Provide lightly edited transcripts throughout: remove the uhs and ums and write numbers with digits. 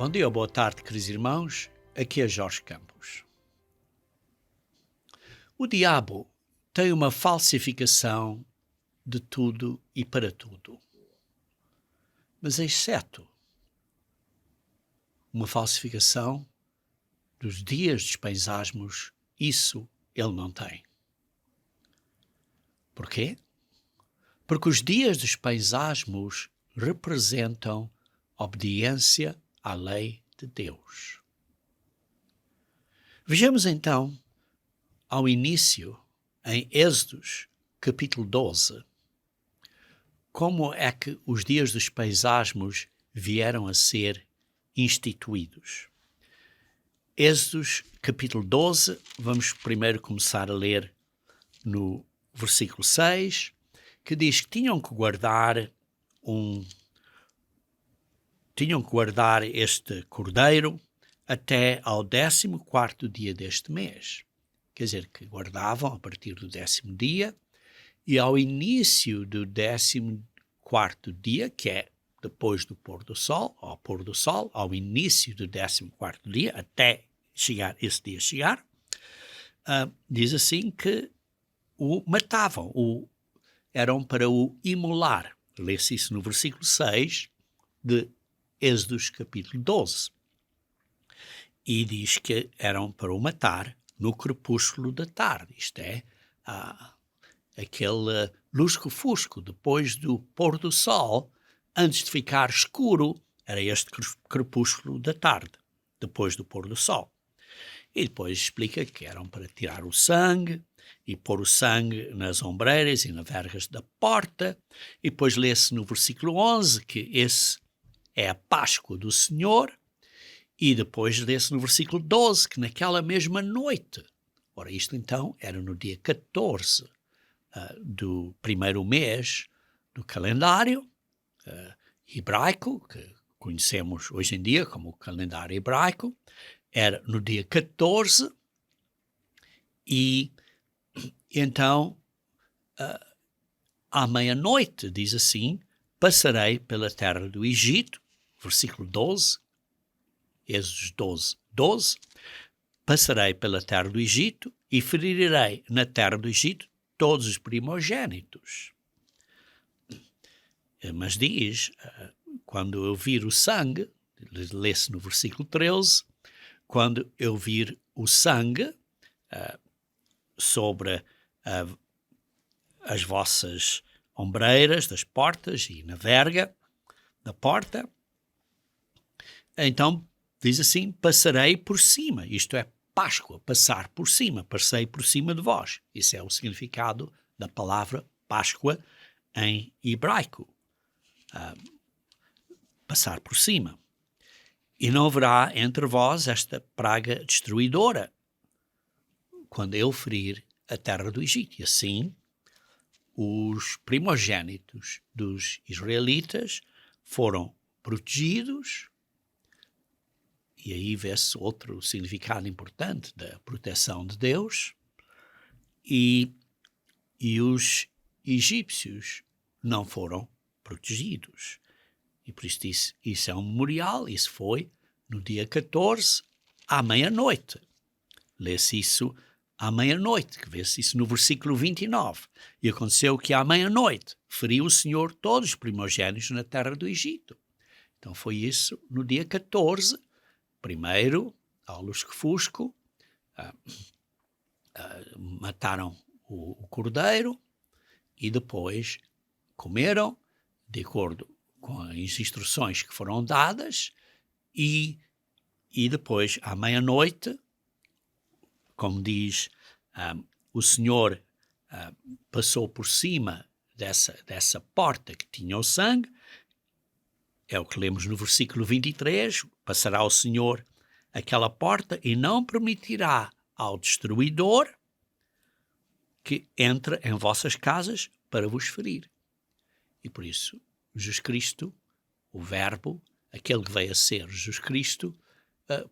Bom dia ou boa tarde, queridos irmãos. Aqui é Jorge Campos. O diabo tem uma falsificação de tudo e para tudo, mas exceto uma falsificação dos dias dos paisasmos, isso ele não tem. Porquê? Porque os dias dos paisasmos representam obediência à lei de Deus. Vejamos então ao início, em Êxodos, capítulo 12, como é que os dias dos paisasmos vieram a ser instituídos. Êxodos, capítulo 12, vamos primeiro começar a ler no versículo 6, que diz que tinham que guardar este cordeiro até ao 14º dia deste mês. Quer dizer, que guardavam a partir do 10º dia e ao início do 14º dia, que é depois do pôr do sol, ao pôr do sol, ao início do 14º dia, até esse dia chegar, diz assim que o matavam, eram para o imolar. Lê-se isso no versículo 6 de Êxodos capítulo 12. E diz que eram para o matar no crepúsculo da tarde. Isto é, aquele lusco-fusco depois do pôr do sol, antes de ficar escuro, era este crepúsculo da tarde, depois do pôr do sol. E depois explica que eram para tirar o sangue e pôr o sangue nas ombreiras e nas vergas da porta. E depois lê-se no versículo 11 que esse é a Páscoa do Senhor. E depois lê-se no versículo 12 que naquela mesma noite, ora isto então era no dia 14 do primeiro mês do calendário hebraico, que conhecemos hoje em dia como o calendário hebraico, era no dia 14 e então à meia-noite, diz assim, passarei pela terra do Egito, versículo 12, Êxodos 12, passarei pela terra do Egito e ferirei na terra do Egito todos os primogênitos. Mas diz, quando eu vir o sangue, lê-se no versículo 13, quando eu vir o sangue sobre as vossas ombreiras das portas e na verga da porta, então diz assim, passarei por cima, isto é Páscoa, passar por cima, passei por cima de vós. Esse é o significado da palavra Páscoa em hebraico. Passar por cima. E não haverá entre vós esta praga destruidora, quando eu ferir a terra do Egito. E assim, os primogênitos dos israelitas foram protegidos. E aí vê-se outro significado importante da proteção de Deus. E os egípcios não foram protegidos. E por isso isso é um memorial. Isso foi no dia 14, à meia-noite. Lê-se isso à meia-noite, que vê-se isso no versículo 29. E aconteceu que à meia-noite feriu o Senhor todos os primogênitos na terra do Egito. Então foi isso no dia 14, primeiro, ao lusco-fusco, mataram o cordeiro e depois comeram, de acordo com as instruções que foram dadas, e depois, à meia-noite, como diz, o Senhor passou por cima dessa porta que tinha o sangue. É o que lemos no versículo 23, passará o Senhor aquela porta e não permitirá ao destruidor que entre em vossas casas para vos ferir. E por isso, Jesus Cristo, o Verbo, aquele que veio a ser Jesus Cristo,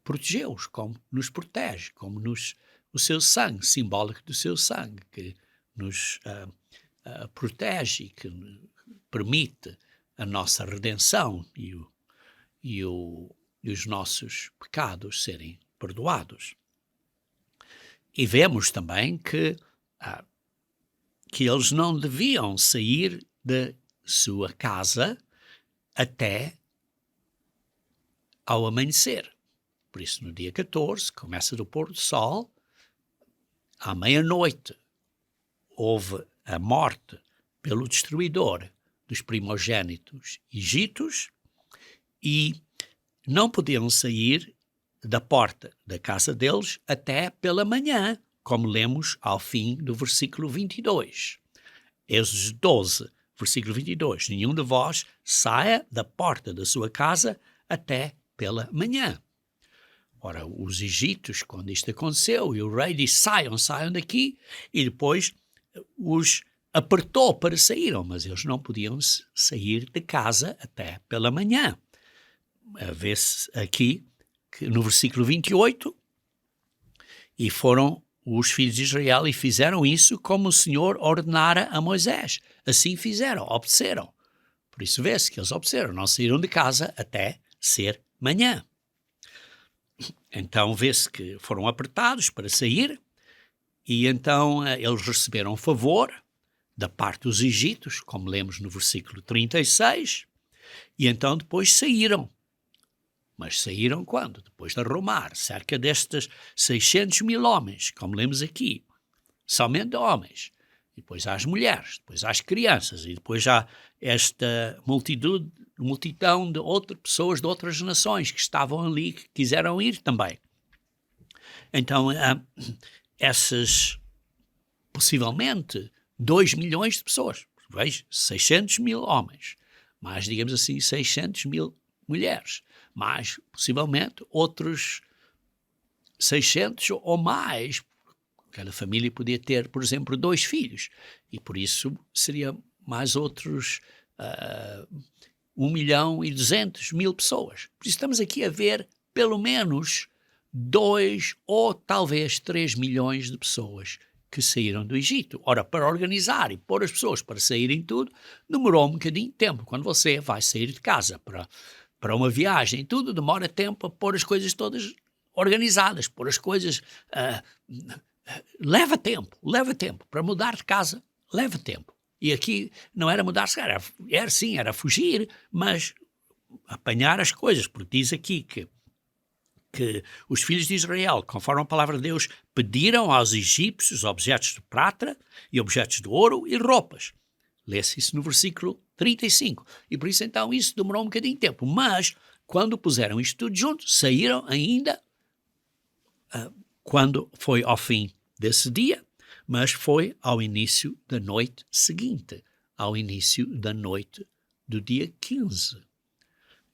protegeu-os, como nos protege, como o seu sangue, simbólico do seu sangue, que nos protege, que permite a nossa redenção e o e os nossos pecados serem perdoados. E vemos também que eles não deviam sair da sua casa até ao amanhecer. Por isso, no dia 14, começa do pôr do sol, à meia-noite, houve a morte pelo destruidor dos primogênitos egípcios e não podiam sair da porta da casa deles até pela manhã, como lemos ao fim do versículo 22. Êxodo 12, versículo 22. Nenhum de vós saia da porta da sua casa até pela manhã. Ora, os egípcios, quando isto aconteceu, e o rei disse, saiam daqui, e depois os apertou para saírem, mas eles não podiam sair de casa até pela manhã. Vê-se aqui, que no versículo 28, e foram os filhos de Israel e fizeram isso como o Senhor ordenara a Moisés. Assim fizeram, obedeceram. Por isso vê-se que eles obedeceram, não saíram de casa até ser manhã. Então vê-se que foram apertados para sair e então eles receberam favor da parte dos egípcios, como lemos no versículo 36, e então depois saíram. Mas saíram quando? Depois de arrumar cerca destes 600 mil homens, como lemos aqui, somente homens. E depois há as mulheres, depois há as crianças, e depois há esta multidão de outras pessoas de outras nações que estavam ali, que quiseram ir também. Então, essas, possivelmente, 2 milhões de pessoas, veja, 600 mil homens, mais, digamos assim, 600 mil mulheres, mais, possivelmente, outros 600 ou mais. Cada família podia ter, por exemplo, 2 filhos, e por isso seria mais outros 1.200.000 pessoas. Por isso estamos aqui a ver pelo menos 2 ou talvez 3 milhões de pessoas que saíram do Egito. Ora, para organizar e pôr as pessoas para saírem tudo, demorou um bocadinho de tempo. Quando você vai sair de casa para uma viagem, tudo demora tempo a pôr as coisas todas organizadas, pôr as coisas... leva tempo para mudar de casa, leva tempo. E aqui não era mudar-se, era fugir, mas apanhar as coisas, porque diz aqui que os filhos de Israel, conforme a palavra de Deus, pediram aos egípcios objetos de prata e objetos de ouro e roupas. Lê-se isso no versículo 35. E por isso então isso demorou um bocadinho de tempo. Mas quando puseram isto tudo junto, saíram ainda quando foi ao fim desse dia, mas foi ao início da noite seguinte, ao início da noite do dia 15.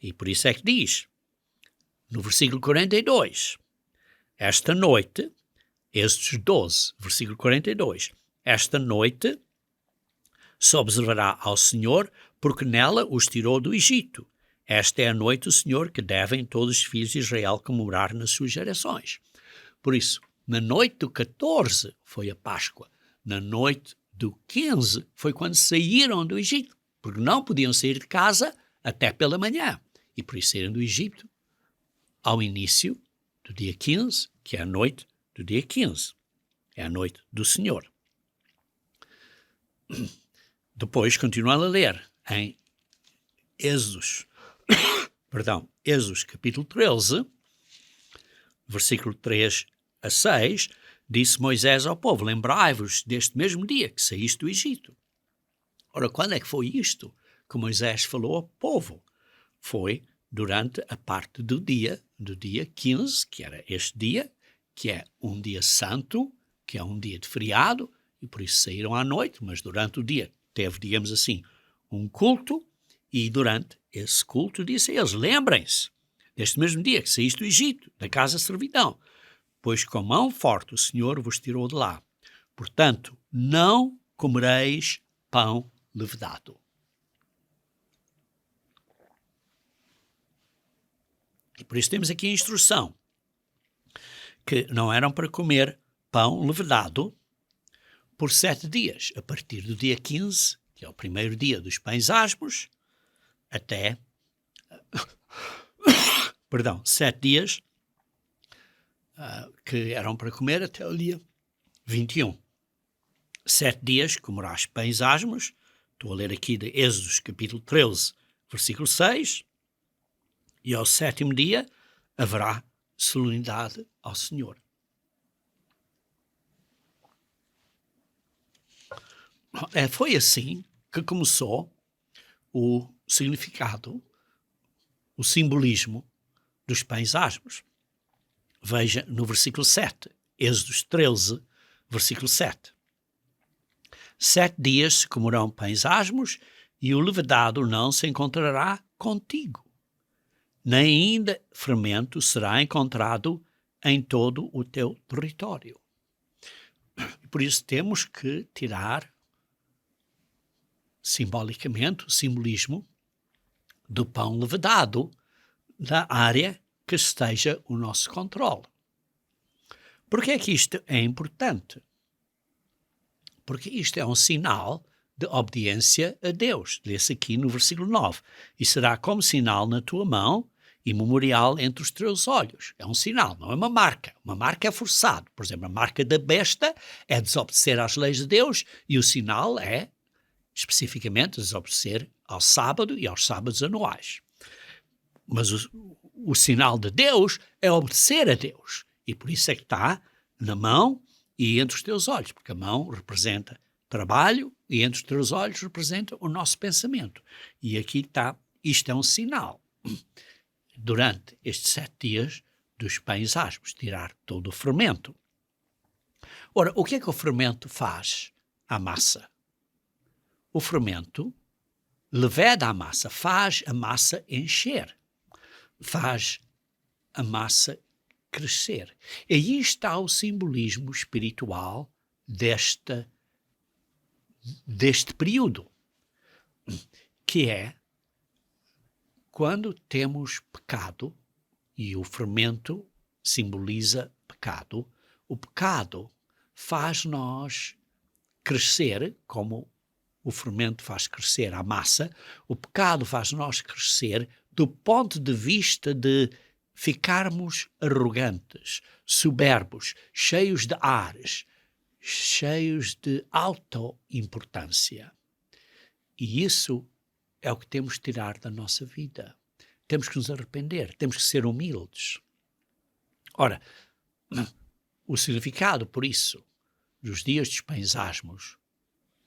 E por isso é que diz, no versículo 42, esta noite, Êxodo 12, versículo 42, esta noite se observará ao Senhor, porque nela os tirou do Egito. Esta é a noite do Senhor que devem todos os filhos de Israel comemorar nas suas gerações. Por isso, na noite do 14 foi a Páscoa. Na noite do 15 foi quando saíram do Egito, porque não podiam sair de casa até pela manhã. E por isso saíram do Egito ao início do dia 15, que é a noite do dia 15. É a noite do Senhor. Depois, continuando a ler em Êxodos capítulo 13, versículo 3 a 6, disse Moisés ao povo, lembrai-vos deste mesmo dia que saíste do Egito. Ora, quando é que foi isto que Moisés falou ao povo? Foi durante a parte do dia 15, que era este dia, que é um dia santo, que é um dia de feriado, e por isso saíram à noite, mas durante o dia teve, digamos assim, um culto, e durante esse culto disse a eles, lembrem-se deste mesmo dia que saíste do Egito, da casa de servidão, pois com mão forte o Senhor vos tirou de lá. Portanto, não comereis pão levedado. E por isso temos aqui a instrução, que não eram para comer pão levedado por 7 dias, a partir do dia 15, que é o primeiro dia dos pães asmos, até perdão, 7 dias que eram para comer até o dia 21. 7 dias comerás pães asmos. Estou a ler aqui de Êxodos capítulo 13, versículo 6. E ao 7º dia haverá solenidade ao Senhor. Foi assim que começou o significado, o simbolismo dos pães asmos. Veja no versículo 7, Êxodos 13, versículo 7. 7 dias se comerão pães asmos e o levedado não se encontrará contigo, nem ainda fermento será encontrado em todo o teu território. Por isso temos que tirar simbolicamente o simbolismo do pão levedado da área que esteja o nosso controle. Por que é que isto é importante? Porque isto é um sinal de obediência a Deus. Lê-se aqui no versículo 9. E será como sinal na tua mão e memorial entre os teus olhos. É um sinal, não é uma marca. Uma marca é forçado. Por exemplo, a marca da besta é desobedecer às leis de Deus e o sinal é, especificamente, desobedecer ao sábado e aos sábados anuais. Mas o sinal de Deus é obedecer a Deus. E por isso é que está na mão e entre os teus olhos, porque a mão representa trabalho e entre os teus olhos representa o nosso pensamento. E aqui está, isto é um sinal. Durante estes 7 dias dos pães asmos, tirar todo o fermento. Ora, o que é que o fermento faz à massa? O fermento leveda a massa, faz a massa encher, faz a massa crescer. E aí está o simbolismo espiritual deste período, que é quando temos pecado, e o fermento simboliza pecado, o pecado faz-nos crescer, como o fermento faz crescer a massa, o pecado faz-nos crescer do ponto de vista de ficarmos arrogantes, soberbos, cheios de ares, cheios de autoimportância. E isso é o que temos de tirar da nossa vida. Temos que nos arrepender, temos que ser humildes. Ora, o significado, por isso, dos dias dos pães asmos,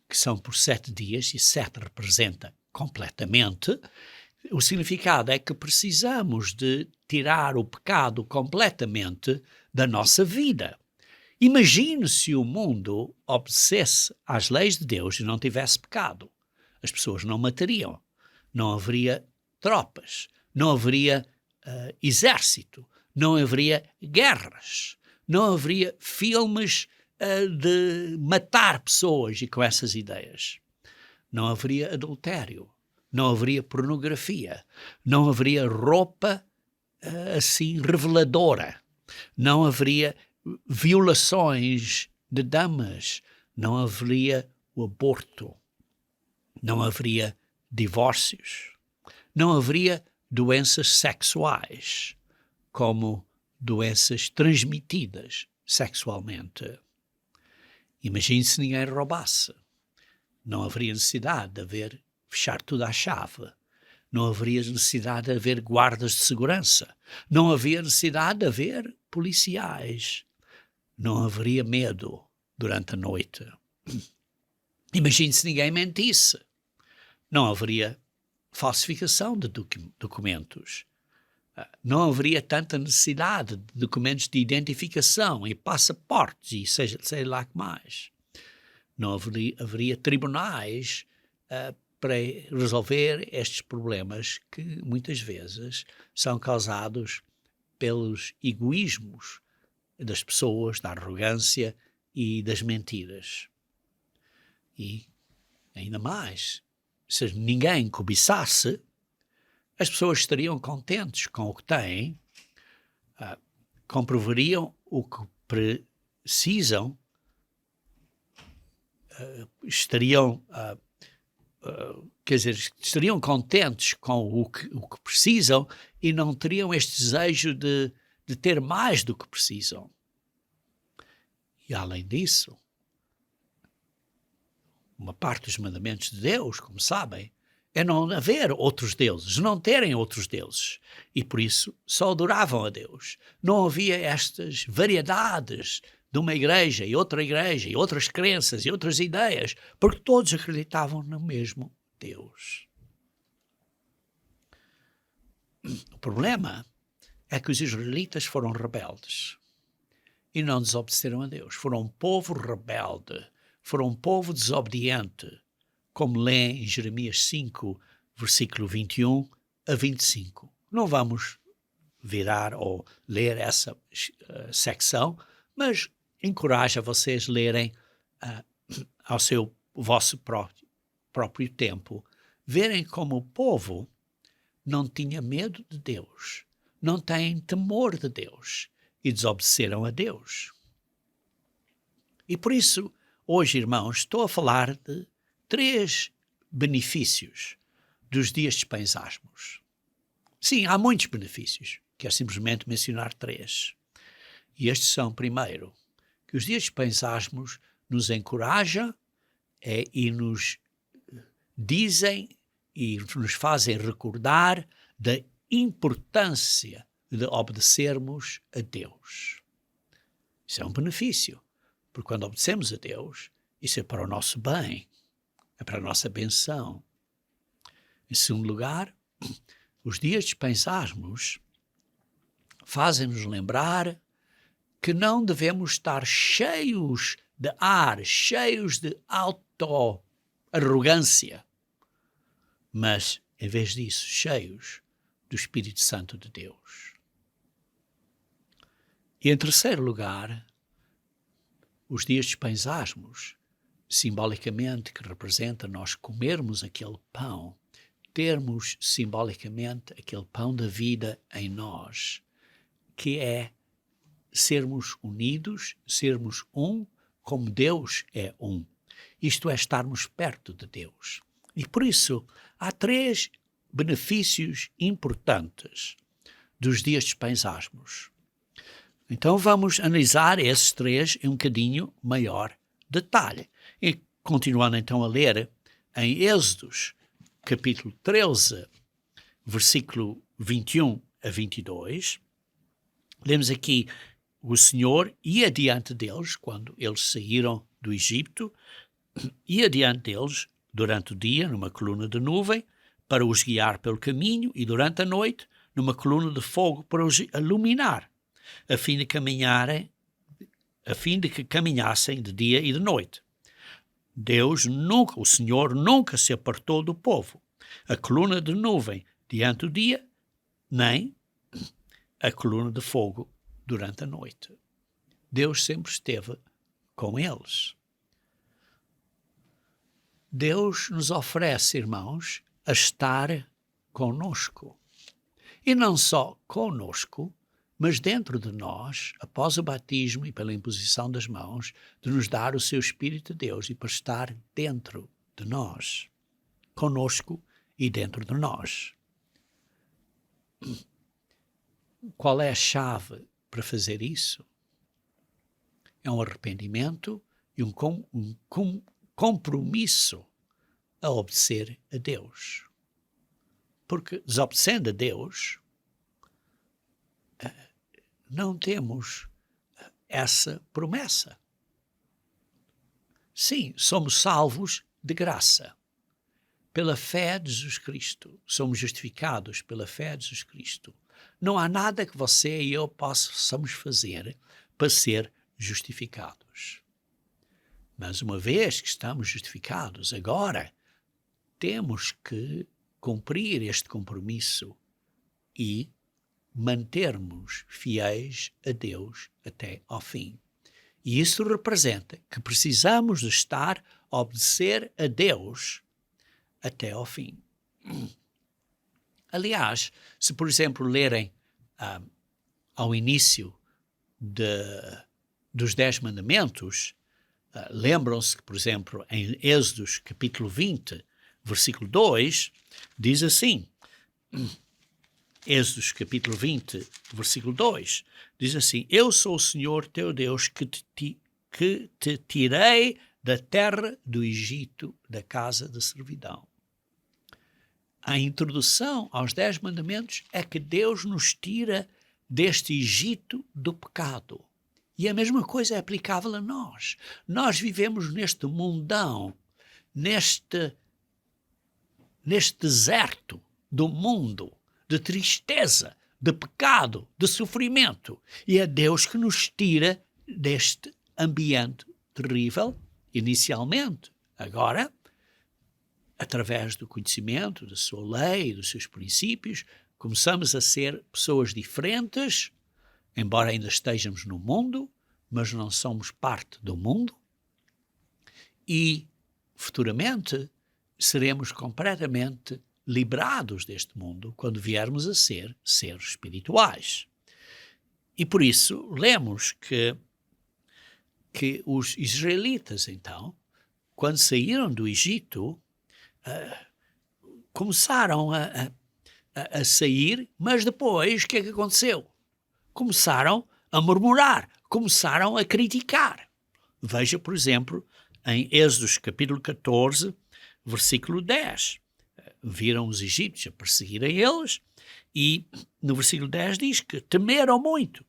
que são por 7 dias, e 7 representa completamente, o significado é que precisamos de tirar o pecado completamente da nossa vida. Imagine se o mundo obedecesse às leis de Deus e não tivesse pecado. As pessoas não matariam, não haveria tropas, não haveria exército, não haveria guerras, não haveria filmes de matar pessoas e com essas ideias. Não haveria adultério, não haveria pornografia, não haveria roupa assim reveladora, não haveria violações de damas, não haveria o aborto, não haveria divórcios, não haveria doenças sexuais, como doenças transmitidas sexualmente. Imagine se ninguém roubasse. Não haveria necessidade de fechar tudo à chave. Não haveria necessidade de haver guardas de segurança. Não havia necessidade de haver policiais. Não haveria medo durante a noite. Imagine se ninguém mentisse. Não haveria falsificação de documentos. Não haveria tanta necessidade de documentos de identificação e passaportes e sei lá que mais. Não haveria tribunais para resolver estes problemas que muitas vezes são causados pelos egoísmos das pessoas, da arrogância e das mentiras. E ainda mais, se ninguém cobiçasse, as pessoas estariam contentes com o que têm, comprovariam o que precisam, estariam quer dizer, estariam contentes com o que precisam e não teriam este desejo de ter mais do que precisam. E além disso, uma parte dos mandamentos de Deus, como sabem, é não haver outros deuses, não terem outros deuses. E por isso só adoravam a Deus. Não havia estas variedades de uma igreja e outras crenças e outras ideias, porque todos acreditavam no mesmo Deus. O problema é que os israelitas foram rebeldes e não desobedeceram a Deus. Foram um povo rebelde, foram um povo desobediente, como lê em Jeremias 5, versículo 21 a 25. Não vamos virar ou ler essa secção, mas encorajo a vocês lerem ao vosso próprio tempo, verem como o povo não tinha medo de Deus, não tem temor de Deus e desobedeceram a Deus. E por isso, hoje, irmãos, estou a falar de 3 benefícios dos dias de Pães Asmos. Sim, há muitos benefícios, quero simplesmente mencionar 3. E estes são, primeiro, que os dias de Pães Asmos nos encorajam e nos dizem e nos fazem recordar da importância de obedecermos a Deus. Isso é um benefício, porque quando obedecemos a Deus, isso é para o nosso bem, é para a nossa benção. Em segundo lugar, os dias de Pães Asmos fazem-nos lembrar que não devemos estar cheios de ar, cheios de auto-arrogância, mas, em vez disso, cheios do Espírito Santo de Deus. E, em terceiro lugar, os dias de Pães Asmos, simbolicamente, que representa nós comermos aquele pão, termos simbolicamente aquele pão da vida em nós, que é sermos unidos, sermos um, como Deus é um. Isto é, estarmos perto de Deus. E por isso, há 3 benefícios importantes dos dias de Pães Asmos. Então vamos analisar esses 3 em um bocadinho maior detalhe. E continuando então a ler em Êxodos, capítulo 13, versículo 21 a 22, lemos aqui: o Senhor ia diante deles, quando eles saíram do Egito, ia diante deles durante o dia numa coluna de nuvem para os guiar pelo caminho e durante a noite numa coluna de fogo para os iluminar, a fim de que caminhassem de dia e de noite. O Senhor nunca se apartou do povo, a coluna de nuvem diante do dia, nem a coluna de fogo durante a noite. Deus sempre esteve com eles. Deus nos oferece, irmãos, a estar conosco. E não só conosco, mas dentro de nós, após o batismo e pela imposição das mãos, de nos dar o seu Espírito de Deus e para estar dentro de nós, conosco e dentro de nós. Qual é a chave para fazer isso? É um arrependimento e um compromisso a obedecer a Deus. Porque desobedecendo a Deus, não temos essa promessa. Sim, somos salvos de graça, pela fé de Jesus Cristo. Somos justificados pela fé de Jesus Cristo. Não há nada que você e eu possamos fazer para ser justificados. Mas uma vez que estamos justificados, agora temos que cumprir este compromisso e mantermos fiéis a Deus até ao fim. E isso representa que precisamos de estar a obedecer a Deus até ao fim. Aliás, se por exemplo lerem ao início dos 10 mandamentos, lembram-se que, por exemplo, em Êxodos capítulo 20, versículo 2, diz assim, Êxodos capítulo 20, versículo 2, diz assim, eu sou o Senhor teu Deus que te tirei da terra do Egito, da casa de servidão. A introdução aos 10 mandamentos é que Deus nos tira deste Egito do pecado. E a mesma coisa é aplicável a nós. Nós vivemos neste mundão, neste deserto do mundo, de tristeza, de pecado, de sofrimento. E é Deus que nos tira deste ambiente terrível, inicialmente. Agora, através do conhecimento da sua lei, dos seus princípios, começamos a ser pessoas diferentes, embora ainda estejamos no mundo, mas não somos parte do mundo. E, futuramente, seremos completamente liberados deste mundo quando viermos a ser seres espirituais. E por isso lemos que os israelitas, então, quando saíram do Egito, começaram a sair, mas depois o que é que aconteceu? Começaram a murmurar, começaram a criticar. Veja, por exemplo, em Êxodos capítulo 14, versículo 10. Viram os egípcios a perseguirem eles e no versículo 10 diz que temeram muito.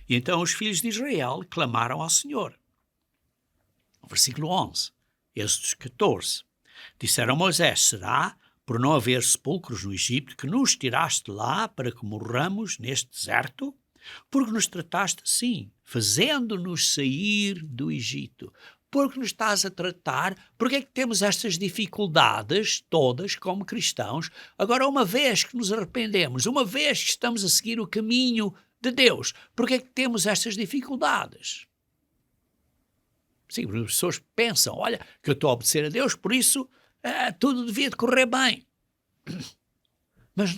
E então os filhos de Israel clamaram ao Senhor. Versículo 11, Êxodos 14. Disseram a Moisés, será por não haver sepulcros no Egito que nos tiraste lá para que morramos neste deserto? Porque nos trataste assim, fazendo-nos sair do Egito. Porque nos estás a tratar, porque é que temos estas dificuldades todas como cristãos? Agora, uma vez que nos arrependemos, uma vez que estamos a seguir o caminho de Deus, porque é que temos estas dificuldades? Sim, as pessoas pensam, olha, que eu estou a obedecer a Deus, por isso tudo devia de correr bem. Mas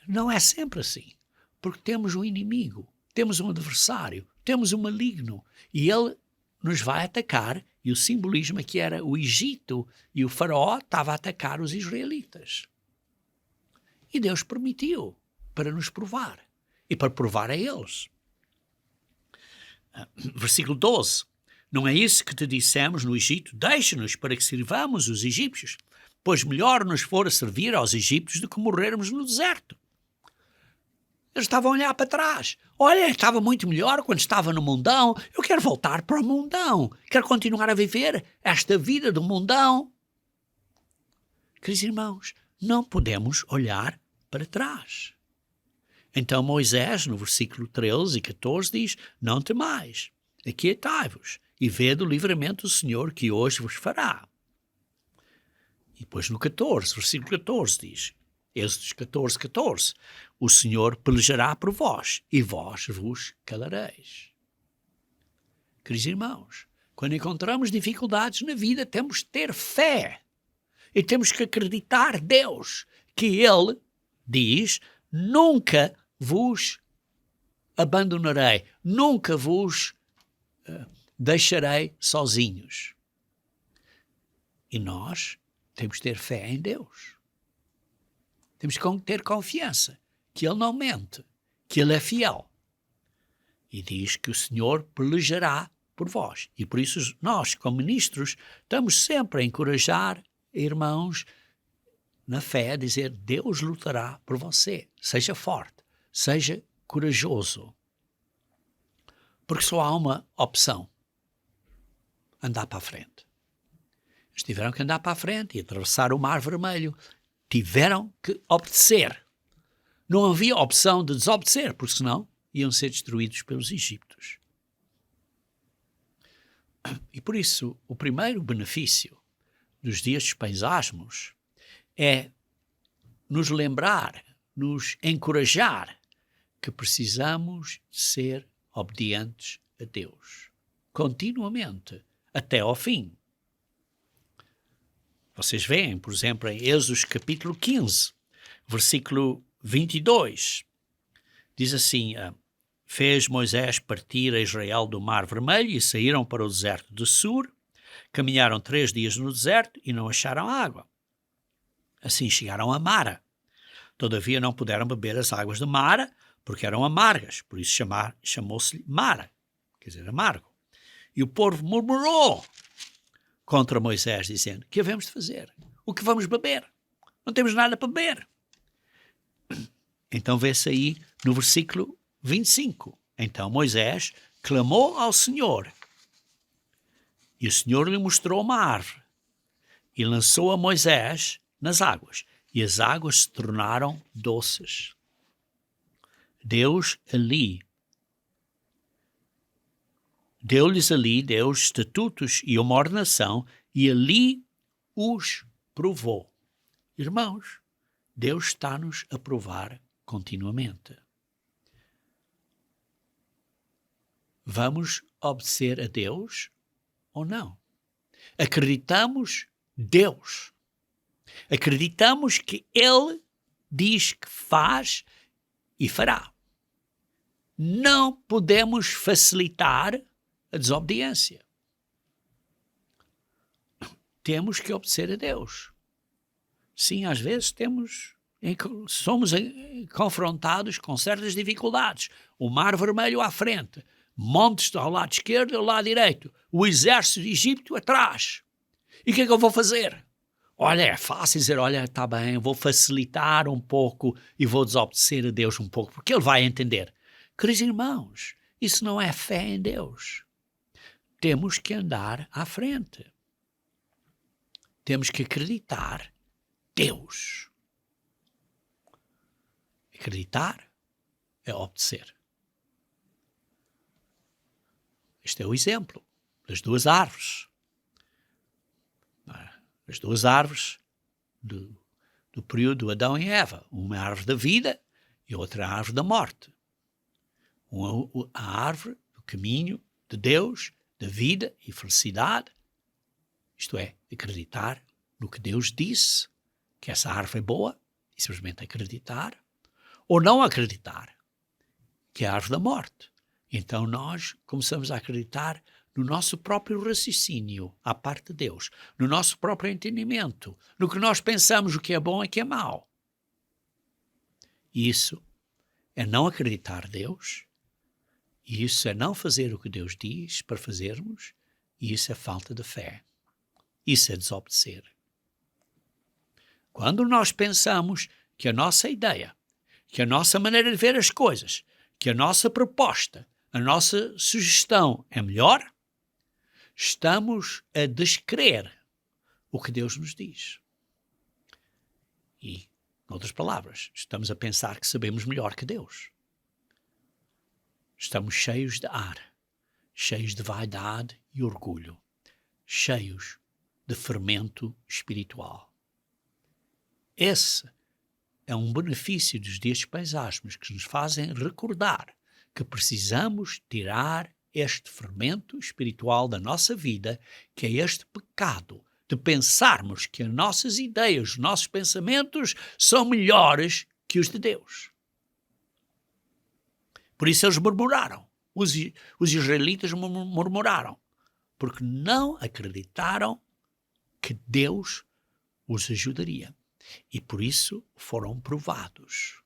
não é sempre assim. Porque temos um inimigo, temos um adversário, temos um maligno, e ele nos vai atacar, e o simbolismo aqui era o Egito, e o faraó estava a atacar os israelitas. E Deus permitiu, para nos provar, e para provar a eles. Versículo 12, não é isso que te dissemos no Egito? Deixa-nos para que sirvamos os egípcios, pois melhor nos fora servir aos egípcios do que morrermos no deserto. Eles estavam a olhar para trás. Olha, estava muito melhor quando estava no mundão. Eu quero voltar para o mundão. Quero continuar a viver esta vida do mundão. Queridos irmãos, não podemos olhar para trás. Então Moisés, no versículo 13 e 14, diz, não temais, aquietai-vos e vede o livramento do Senhor que hoje vos fará. E depois no 14, versículo 14 diz, Êxodos 14, 14, o Senhor pelejará por vós e vós vos calareis. Queridos irmãos, quando encontramos dificuldades na vida, temos de ter fé e temos que acreditar Deus, que Ele diz, nunca vos abandonarei, nunca vos deixarei sozinhos. E nós temos de ter fé em Deus. Temos que ter confiança que Ele não mente, que Ele é fiel. E diz que o Senhor pelejará por vós. E por isso nós, como ministros, estamos sempre a encorajar irmãos na fé, a dizer, Deus lutará por você. Seja forte, seja corajoso. Porque só há uma opção, andar para a frente. Eles tiveram que andar para a frente e atravessar o Mar Vermelho. Tiveram que obedecer. Não havia opção de desobedecer, porque senão iam ser destruídos pelos egípcios. E por isso, o primeiro benefício dos dias dos pães asmos é nos lembrar, nos encorajar que precisamos ser obedientes a Deus, continuamente, até ao fim. Vocês veem, por exemplo, em Êxodos capítulo 15, versículo 22, diz assim, fez Moisés partir a Israel do Mar Vermelho e saíram para o deserto de Sur, caminharam 3 dias no deserto e não acharam água. Assim chegaram a Mara. Todavia não puderam beber as águas de Mara, porque eram amargas. Por isso chamou-se Mara, quer dizer, amargo. E o povo murmurou contra Moisés, dizendo: que havemos de fazer? O que vamos beber? Não temos nada para beber. Então vê-se aí no versículo 25. Então Moisés clamou ao Senhor, e o Senhor lhe mostrou uma árvore, e lançou a Moisés nas águas, e as águas se tornaram doces. Deu-lhes ali estatutos e uma ordenação, e ali os provou. Irmãos, Deus está-nos a provar continuamente. Vamos obedecer a Deus ou não? Acreditamos Deus. Acreditamos que Ele diz que faz e fará. Não podemos facilitar a desobediência. Temos que obedecer a Deus. Sim, às vezes somos confrontados com certas dificuldades. O Mar Vermelho à frente, montes ao lado esquerdo e ao lado direito, o exército de Egito atrás. E o que é que eu vou fazer? Olha, é fácil dizer, olha, está bem, vou facilitar um pouco e vou desobedecer a Deus um pouco, porque Ele vai entender. Queridos irmãos, isso não é fé em Deus. Temos que andar à frente. Temos que acreditar Deus. Acreditar é obedecer. Este é o exemplo das duas árvores. As duas árvores do período de Adão e Eva. Uma árvore da vida e outra árvore da morte. A árvore do caminho de Deus, da vida e felicidade. Isto é, acreditar no que Deus disse, que essa árvore é boa, e simplesmente acreditar, ou não acreditar, que é a árvore da morte. Então nós começamos a acreditar no nosso próprio raciocínio, à parte de Deus, no nosso próprio entendimento, no que nós pensamos o que é bom e o que é mau. E isso é não acreditar em Deus, e isso é não fazer o que Deus diz para fazermos, e isso é falta de fé. Isso é desobedecer. Quando nós pensamos que a nossa ideia, que a nossa maneira de ver as coisas, que a nossa proposta, a nossa sugestão é melhor, estamos a descrer o que Deus nos diz. E, em outras palavras, estamos a pensar que sabemos melhor que Deus. Estamos cheios de ar, cheios de vaidade e orgulho, cheios de fermento espiritual. Esse é um benefício dos dias paisásmicos que nos fazem recordar que precisamos tirar este fermento espiritual da nossa vida, que é este pecado de pensarmos que as nossas ideias, os nossos pensamentos são melhores que os de Deus. Por isso eles murmuraram. Os israelitas murmuraram, porque não acreditaram que Deus os ajudaria. E por isso foram provados.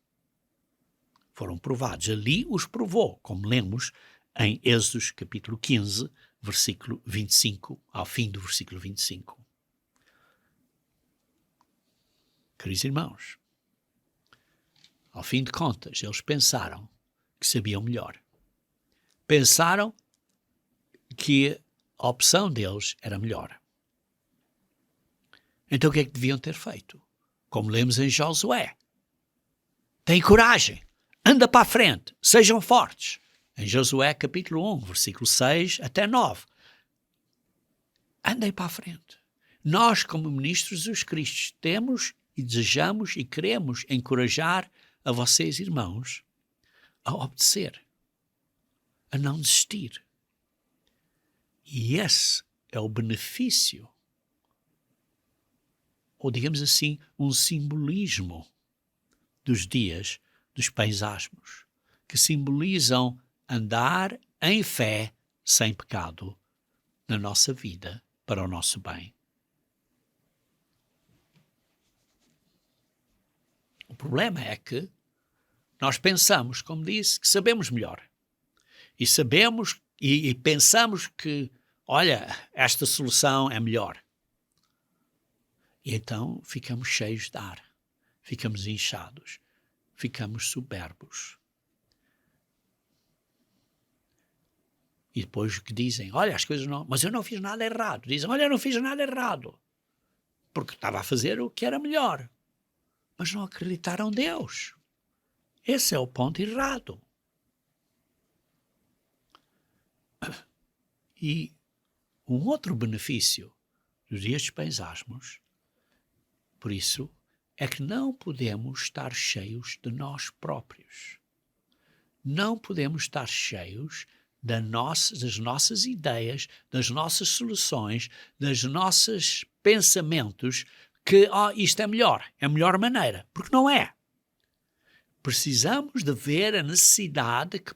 Foram provados. Ali os provou, como lemos em Êxodo capítulo 15, versículo 25, ao fim do versículo 25. Queridos irmãos, ao fim de contas, eles pensaram que sabiam melhor. Pensaram que a opção deles era melhor. Então o que é que deviam ter feito? Como lemos em Josué. Tem coragem, anda para a frente, sejam fortes. Em Josué capítulo 1, versículo 6 até 9. Andem para a frente. Nós, como ministros dos Cristos, temos e desejamos e queremos encorajar a vocês, irmãos, a obedecer, a não desistir. E esse é o benefício, ou digamos assim, um simbolismo dos dias dos paisásmos, que simbolizam andar em fé sem pecado na nossa vida para o nosso bem. O problema é que nós pensamos, como disse, que sabemos melhor. E sabemos e pensamos que, olha, esta solução é melhor. E então ficamos cheios de ar, ficamos inchados, ficamos soberbos. E depois que dizem, olha, as coisas não... Mas eu não fiz nada errado. Dizem, olha, eu não fiz nada errado. Porque estava a fazer o que era melhor. Mas não acreditaram em Deus. Esse é o ponto errado. E um outro benefício dos dias dos pães asmos, por isso, é que não podemos estar cheios de nós próprios. Não podemos estar cheios das nossas ideias, das nossas soluções, dos nossos pensamentos, que isto é a melhor maneira, porque não é. Precisamos de ver a necessidade que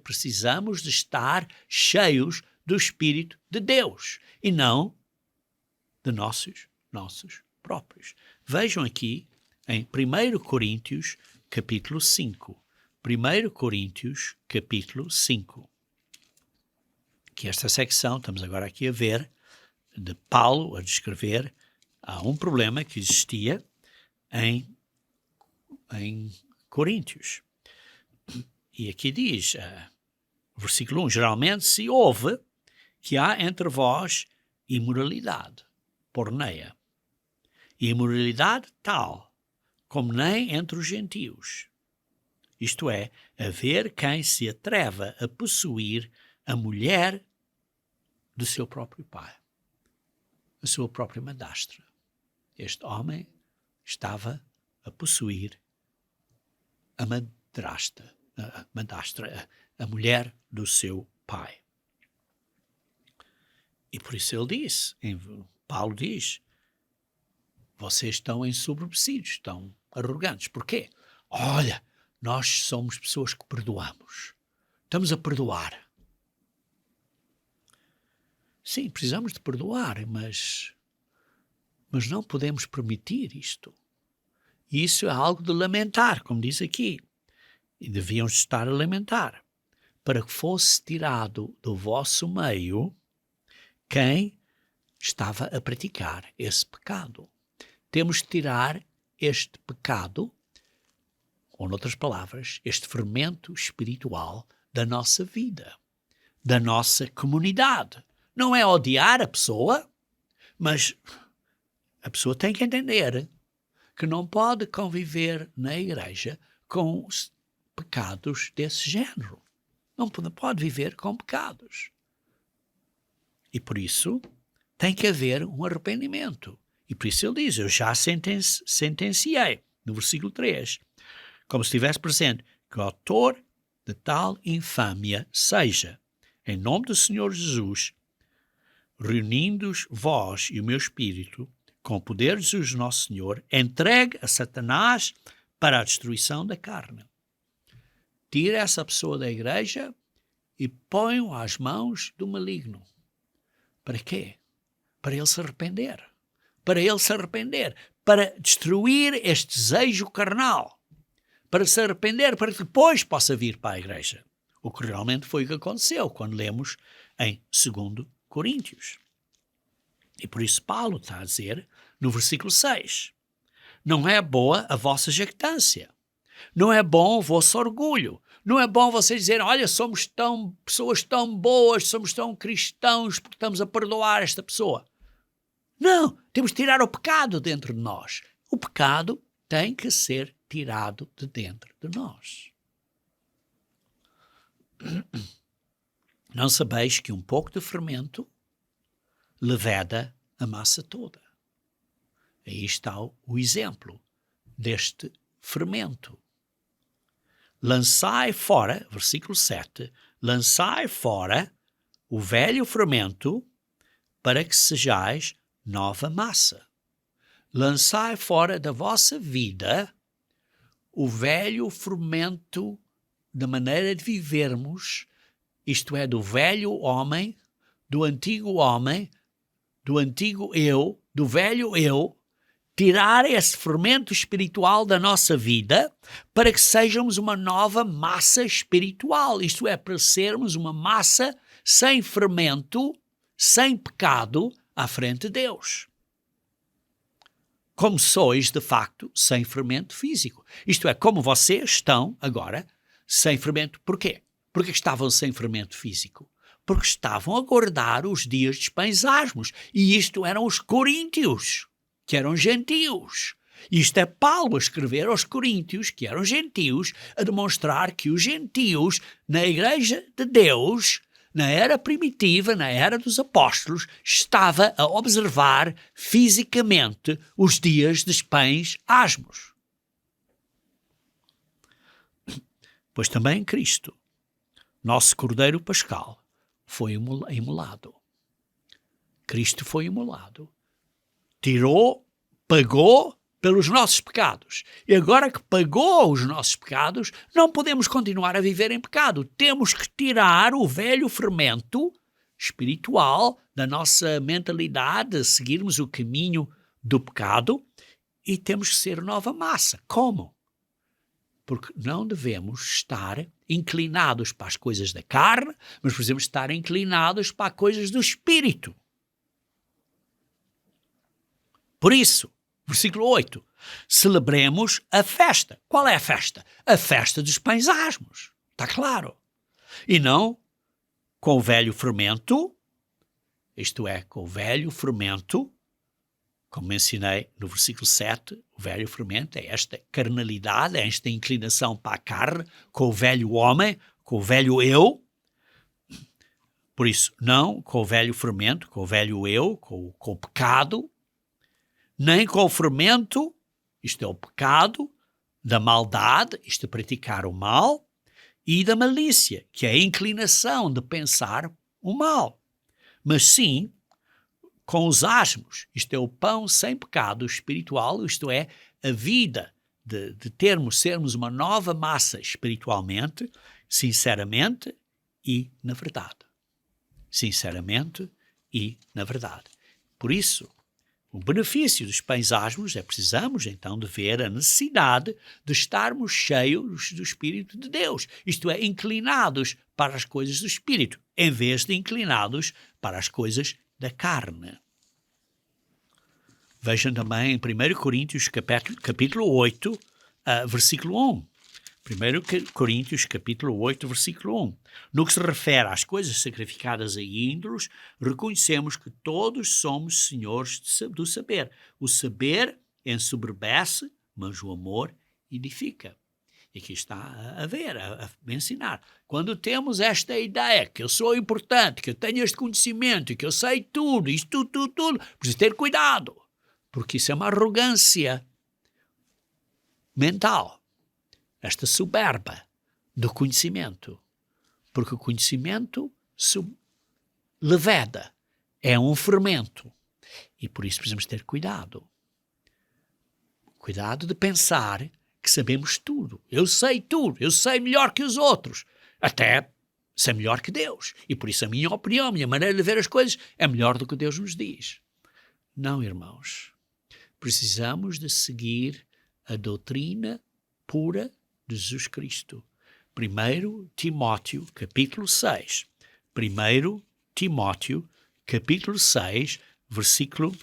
precisamos de estar cheios do Espírito de Deus e não de nossos próprios. Vejam aqui em 1 Coríntios capítulo 5. 1 Coríntios capítulo 5. Que esta secção, estamos agora aqui a ver, de Paulo a descrever um problema que existia em Coríntios. E aqui diz, versículo 1, geralmente se ouve que há entre vós imoralidade, porneia, e imoralidade tal, como nem entre os gentios. Isto é, haver quem se atreva a possuir a mulher do seu próprio pai, a sua própria madrastra. Este homem estava a possuir a madrastra, a mulher do seu pai. E por isso ele disse, Paulo diz, vocês estão ensoberbecidos, estão arrogantes. Porquê? Olha, nós somos pessoas que perdoamos. Estamos a perdoar. Sim, precisamos de perdoar, mas não podemos permitir isto. E isso é algo de lamentar, como diz aqui. E deviam estar a lamentar. Para que fosse tirado do vosso meio quem estava a praticar esse pecado. Temos de tirar este pecado, ou noutras palavras, este fermento espiritual da nossa vida, da nossa comunidade. Não é odiar a pessoa, mas a pessoa tem que entender que não pode conviver na igreja com os pecados desse género. Não pode viver com pecados. E por isso tem que haver um arrependimento. E por isso ele diz, eu já sentenciei, no versículo 3, como se estivesse presente, que o autor de tal infâmia seja, em nome do Senhor Jesus, reunindo-os vós e o meu espírito, com o poder de Jesus nosso Senhor, entregue a Satanás para a destruição da carne. Tira essa pessoa da igreja e põe-o às mãos do maligno. Para quê? Para ele se arrepender. Para ele se arrepender. Para destruir este desejo carnal. Para se arrepender, para que depois possa vir para a igreja. O que realmente foi o que aconteceu quando lemos em 2 Coríntios. E por isso Paulo está a dizer, no versículo 6, não é boa a vossa jactância. Não é bom o vosso orgulho. Não é bom vocês dizerem, olha, somos pessoas tão boas, somos tão cristãos porque estamos a perdoar esta pessoa. Não, temos de tirar o pecado dentro de nós. O pecado tem que ser tirado de dentro de nós. Não sabeis que um pouco de fermento leveda a massa toda. Aí está o exemplo deste fermento. Lançai fora, versículo 7, lançai fora o velho fermento para que sejais nova massa. Lançai fora da vossa vida o velho fermento da maneira de vivermos, isto é, do velho homem, do antigo eu, do velho eu, tirar esse fermento espiritual da nossa vida para que sejamos uma nova massa espiritual. Isto é, para sermos uma massa sem fermento, sem pecado, à frente de Deus. Como sois, de facto, sem fermento físico. Isto é, como vocês estão agora sem fermento. Porquê? Porque estavam sem fermento físico. Porque estavam a guardar os dias dos pães asmos. E isto eram os coríntios, que eram gentios. Isto é Paulo a escrever aos coríntios, que eram gentios, a demonstrar que os gentios, na igreja de Deus, na era primitiva, na era dos apóstolos, estava a observar fisicamente os dias dos pães asmos. Pois também Cristo, nosso Cordeiro Pascal, foi imolado. Cristo foi imolado. Pagou pelos nossos pecados. E agora que pagou os nossos pecados, não podemos continuar a viver em pecado. Temos que tirar o velho fermento espiritual da nossa mentalidade, seguirmos o caminho do pecado e temos que ser nova massa. Como? Porque não devemos estar inclinados para as coisas da carne, mas precisamos estar inclinados para as coisas do Espírito. Por isso, versículo 8, celebremos a festa. Qual é a festa? A festa dos pães asmos. Está claro. E não com o velho fermento, isto é, com o velho fermento, como mencionei no versículo 7, o velho fermento é esta carnalidade, é esta inclinação para a carne, com o velho homem, com o velho eu. Por isso, não com o velho fermento, com o velho eu, com o pecado, nem com o fermento, isto é o pecado, da maldade, isto é praticar o mal, e da malícia, que é a inclinação de pensar o mal. Mas sim, com os asmos, isto é o pão sem pecado espiritual, isto é a vida de sermos uma nova massa espiritualmente, sinceramente e na verdade. Sinceramente e na verdade. Por isso, o benefício dos pães asmos é precisamos então de ver a necessidade de estarmos cheios do Espírito de Deus, isto é, inclinados para as coisas do Espírito, em vez de inclinados para as coisas da carne. Vejam também em 1 Coríntios capítulo 8, versículo 1. 1 Coríntios capítulo 8, versículo 1. No que se refere às coisas sacrificadas a ídolos, reconhecemos que todos somos senhores do saber. O saber ensoberbece, mas o amor edifica. E aqui está a ensinar. Quando temos esta ideia que eu sou importante, que eu tenho este conhecimento, que eu sei tudo, isto tudo, preciso ter cuidado, porque isso é uma arrogância mental. Esta soberba do conhecimento, porque o conhecimento leveda, é um fermento, e por isso precisamos ter cuidado. Cuidado de pensar que sabemos tudo, eu sei melhor que os outros, até sei melhor que Deus, e por isso a minha opinião, a minha maneira de ver as coisas é melhor do que Deus nos diz. Não, irmãos, precisamos de seguir a doutrina pura de Jesus Cristo. 1 Timóteo, capítulo 6. 1 Timóteo, capítulo 6, versículo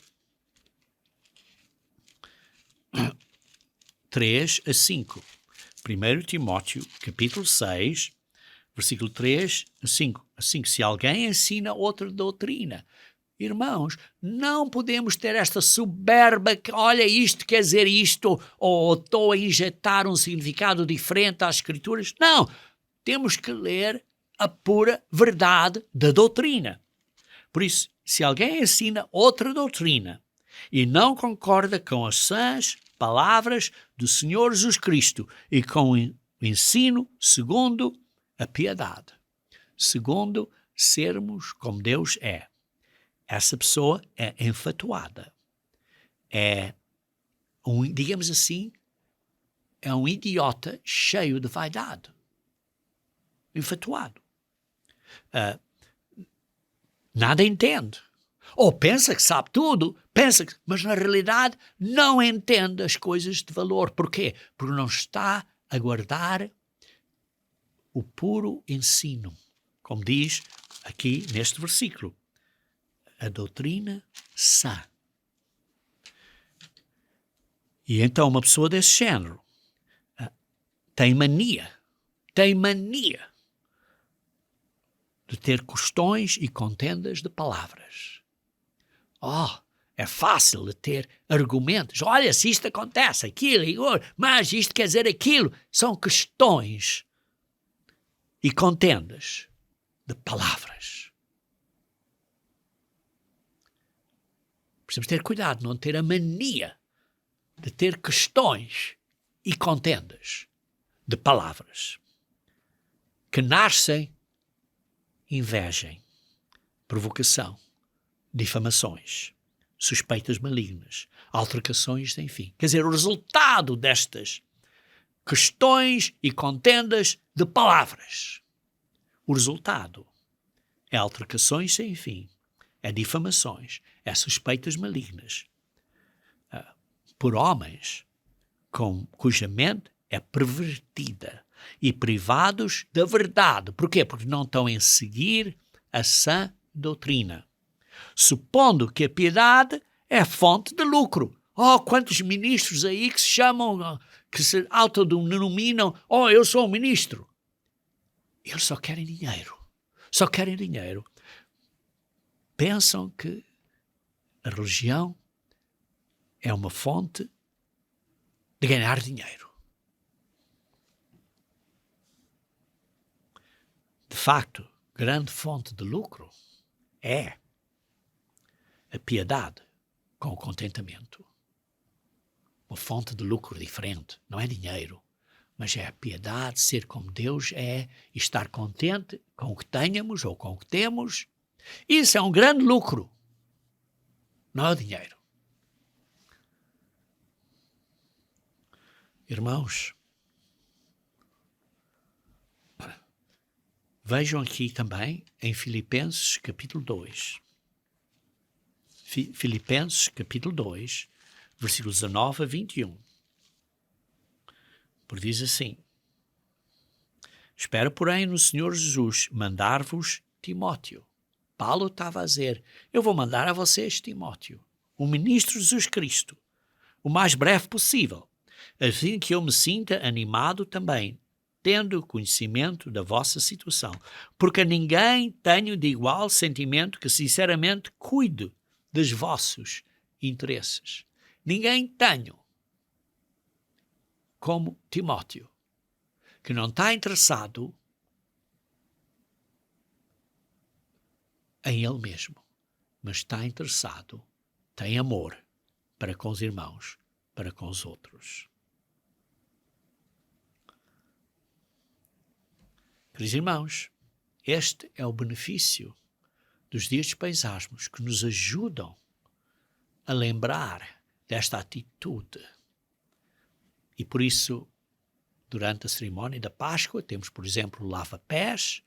3 a 5. 1 Timóteo, capítulo 6, versículo 3 a 5. Se alguém ensina outra doutrina, irmãos, não podemos ter esta soberba que, olha, isto quer dizer isto, ou estou a injetar um significado diferente às Escrituras. Não, temos que ler a pura verdade da doutrina. Por isso, se alguém ensina outra doutrina e não concorda com as sãs palavras do Senhor Jesus Cristo e com o ensino segundo a piedade, segundo sermos como Deus é, essa pessoa é enfatuada, digamos assim, é um idiota cheio de vaidade, enfatuado. Nada entende, ou pensa que sabe tudo, Pensa que, mas na realidade não entende as coisas de valor. Porquê? Porque não está a guardar o puro ensino. Como diz aqui neste versículo, a doutrina sã. E então uma pessoa desse género tem mania de ter questões e contendas de palavras. É fácil de ter argumentos. Olha, se isto acontece, aquilo, mas isto quer dizer aquilo. São questões e contendas de palavras. Precisamos ter cuidado, não ter a mania de ter questões e contendas de palavras que nascem inveja, provocação, difamações, suspeitas malignas, altercações, enfim. Quer dizer, o resultado destas questões e contendas de palavras, o resultado é altercações sem fim, é difamações, é suspeitas malignas por homens cuja mente é pervertida e privados da verdade. Porquê? Porque não estão em seguir a sã doutrina, supondo que a piedade é fonte de lucro. Quantos ministros aí que se chamam, que se autodenominam, eu sou um ministro. Eles só querem dinheiro. Só querem dinheiro. Pensam que a religião é uma fonte de ganhar dinheiro. De facto, grande fonte de lucro é a piedade com o contentamento. Uma fonte de lucro diferente, não é dinheiro, mas é a piedade, ser como Deus é e estar contente com o que tenhamos ou com o que temos. Isso é um grande lucro, não é o dinheiro. Irmãos, vejam aqui também em Filipenses capítulo 2. Filipenses capítulo 2, versículos 19 a 21. Porque diz assim: espero, porém, no Senhor Jesus mandar-vos Timóteo. Paulo estava a dizer, eu vou mandar a vocês Timóteo, um ministro de Jesus Cristo, o mais breve possível, a fim que eu me sinta animado também, tendo conhecimento da vossa situação, porque a ninguém tenho de igual sentimento que sinceramente cuide dos vossos interesses. Ninguém tenho como Timóteo, que não está interessado em ele mesmo, mas está interessado, tem amor para com os irmãos, para com os outros. Queridos irmãos, este é o benefício dos dias de paisasmos que nos ajudam a lembrar desta atitude. E por isso, durante a cerimónia da Páscoa, temos, por exemplo, o lava-pés,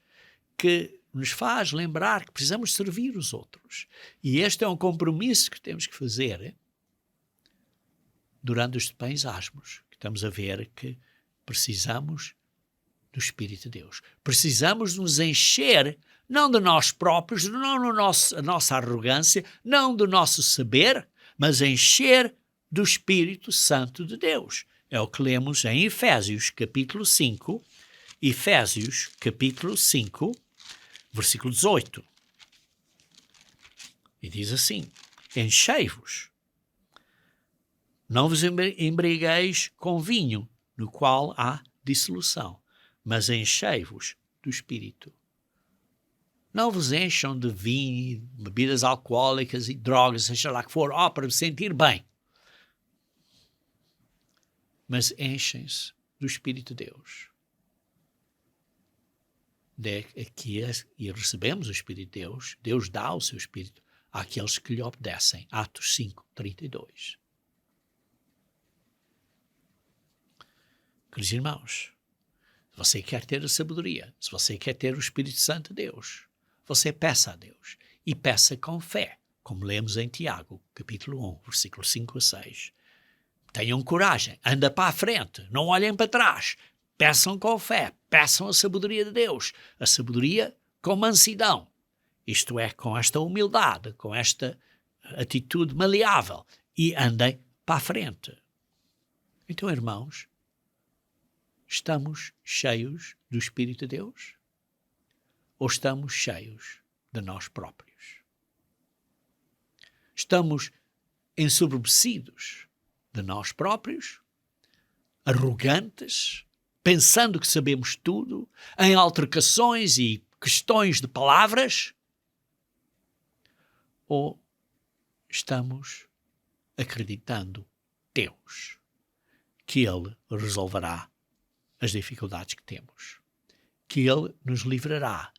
que nos faz lembrar que precisamos servir os outros. E este é um compromisso que temos que fazer durante os paisasmos, que estamos a ver que precisamos do Espírito de Deus. Precisamos nos encher, não de nós próprios, não a nossa arrogância, não do nosso saber, mas encher do Espírito Santo de Deus. É o que lemos em Efésios capítulo 5, versículo 18. E diz assim: enchei-vos, não vos embriagueis com vinho, no qual há dissolução, mas enchei-vos do Espírito. Não vos encham de vinho, bebidas alcoólicas e drogas, seja lá que for, para me sentir bem. Mas enchem-se do Espírito de Deus. E recebemos o Espírito de Deus. Deus dá o seu Espírito àqueles que lhe obedecem. Atos 5, 32. Queridos irmãos, se você quer ter a sabedoria, se você quer ter o Espírito Santo de Deus, você peça a Deus. E peça com fé, como lemos em Tiago, capítulo 1, versículo 5 a 6. Tenham coragem, anda para a frente, não olhem para trás, peçam com fé, peçam a sabedoria de Deus, a sabedoria com mansidão, isto é, com esta humildade, com esta atitude maleável, e andem para a frente. Então, irmãos, estamos cheios do Espírito de Deus? Ou estamos cheios de nós próprios? Estamos ensoberbecidos de nós próprios, arrogantes, pensando que sabemos tudo, em altercações e questões de palavras? Ou estamos acreditando Deus que Ele resolverá as dificuldades que temos, que Ele nos livrará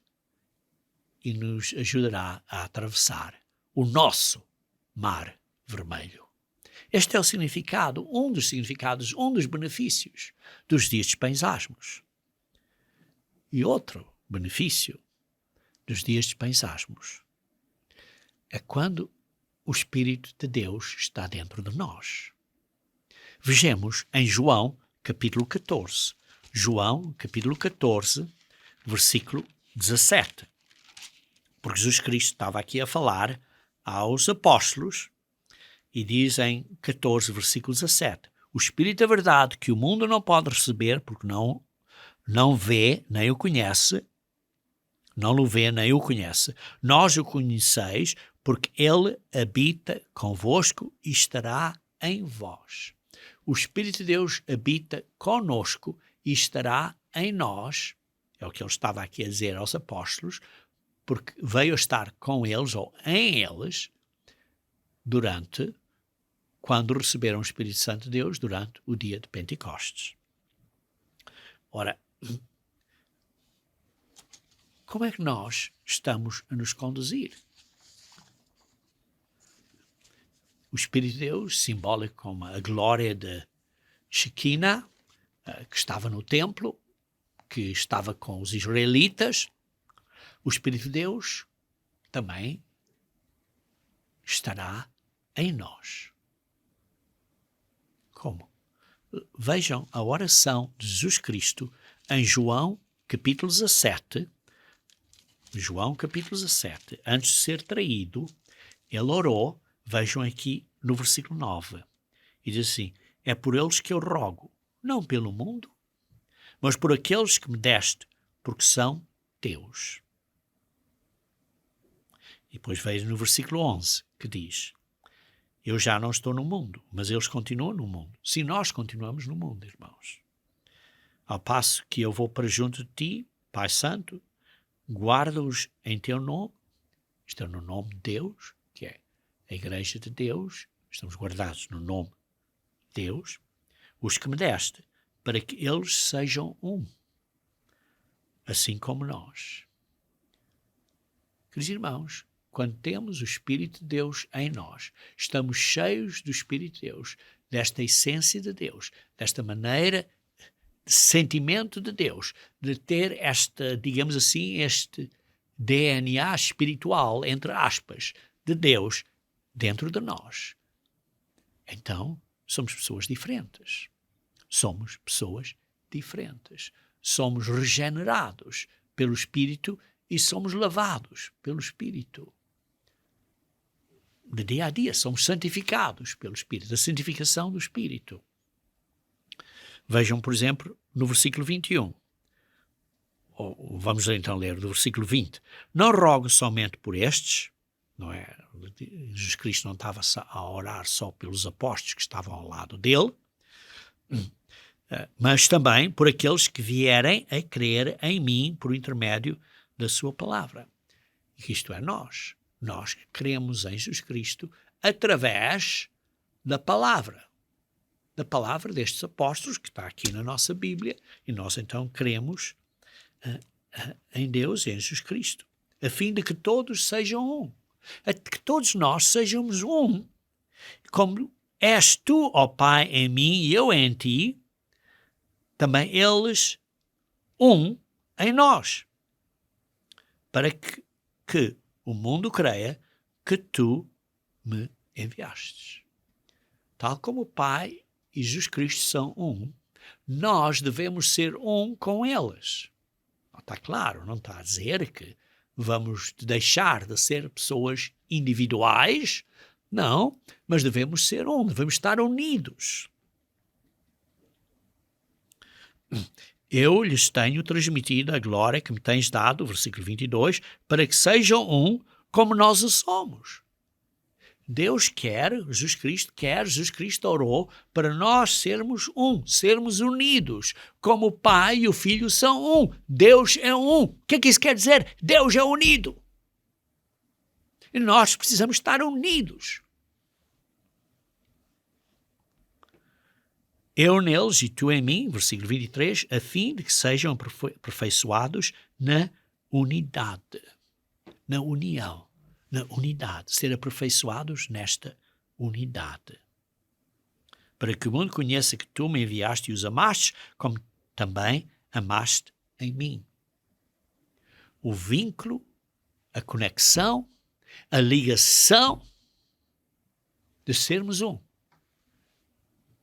e nos ajudará a atravessar o nosso mar vermelho? Este é o significado, um dos significados, um dos benefícios dos dias de Pensasmos. E outro benefício dos dias de Pensasmos é quando o Espírito de Deus está dentro de nós. Vejamos em João, capítulo 14. João, capítulo 14, versículo 17. Porque Jesus Cristo estava aqui a falar aos apóstolos e diz em 14, versículo 17: o Espírito da verdade que o mundo não pode receber porque não vê nem o conhece, não o vê nem o conhece. Nós o conheceis porque ele habita convosco e estará em vós. O Espírito de Deus habita conosco e estará em nós. É o que ele estava aqui a dizer aos apóstolos, porque veio estar com eles ou em eles quando receberam o Espírito Santo de Deus durante o dia de Pentecostes. Ora, como é que nós estamos a nos conduzir? O Espírito de Deus, simbólico como a glória de Shekinah, que estava no templo, que estava com os israelitas. O Espírito de Deus também estará em nós. Como? Vejam a oração de Jesus Cristo em João, capítulo 17. João, capítulo 17. Antes de ser traído, ele orou, vejam aqui no versículo 9. E diz assim: é por eles que eu rogo, não pelo mundo, mas por aqueles que me deste, porque são teus. E depois veio no versículo 11, que diz: eu já não estou no mundo, mas eles continuam no mundo. Se nós continuamos no mundo, irmãos. Ao passo que eu vou para junto de ti, Pai Santo, guarda-os em teu nome. Isto é no nome de Deus, que é a Igreja de Deus. Estamos guardados no nome de Deus. Os que me deste, para que eles sejam um, assim como nós. Queridos irmãos, quando temos o Espírito de Deus em nós, estamos cheios do Espírito de Deus, desta essência de Deus, desta maneira de sentimento de Deus, de ter esta, digamos assim, este DNA espiritual, entre aspas, de Deus dentro de nós. Então, somos pessoas diferentes. Somos pessoas diferentes. Somos regenerados pelo Espírito e somos lavados pelo Espírito. De dia a dia, somos santificados pelo Espírito, a santificação do Espírito. Vejam, por exemplo, no versículo 21. Vamos então ler do versículo 20. Não rogo somente por estes, não é? Jesus Cristo não estava a orar só pelos apóstolos que estavam ao lado dele, mas também por aqueles que vierem a crer em mim por intermédio da sua palavra. Isto é nós. Nós cremos em Jesus Cristo através da palavra destes apóstolos, que está aqui na nossa Bíblia, e nós então cremos em Deus e em Jesus Cristo, a fim de que todos sejam um, a que todos nós sejamos um, como és tu, ó Pai, em mim e eu em ti, também eles um em nós, para que o mundo creia que tu me enviastes. Tal como o Pai e Jesus Cristo são um, nós devemos ser um com eles. Está claro, não está a dizer que vamos deixar de ser pessoas individuais, não, mas devemos ser um, devemos estar unidos. Eu lhes tenho transmitido a glória que me tens dado, versículo 22, para que sejam um como nós o somos. Deus quer, Jesus Cristo orou para nós sermos um, sermos unidos, como o Pai e o Filho são um. Deus é um. O que é que isso quer dizer? Deus é unido. E nós precisamos estar unidos. Eu neles e tu em mim, versículo 23, a fim de que sejam aperfeiçoados na unidade, na união. Na unidade, ser aperfeiçoados nesta unidade. Para que o mundo conheça que tu me enviaste e os amaste, como também amaste em mim. O vínculo, a conexão, a ligação de sermos um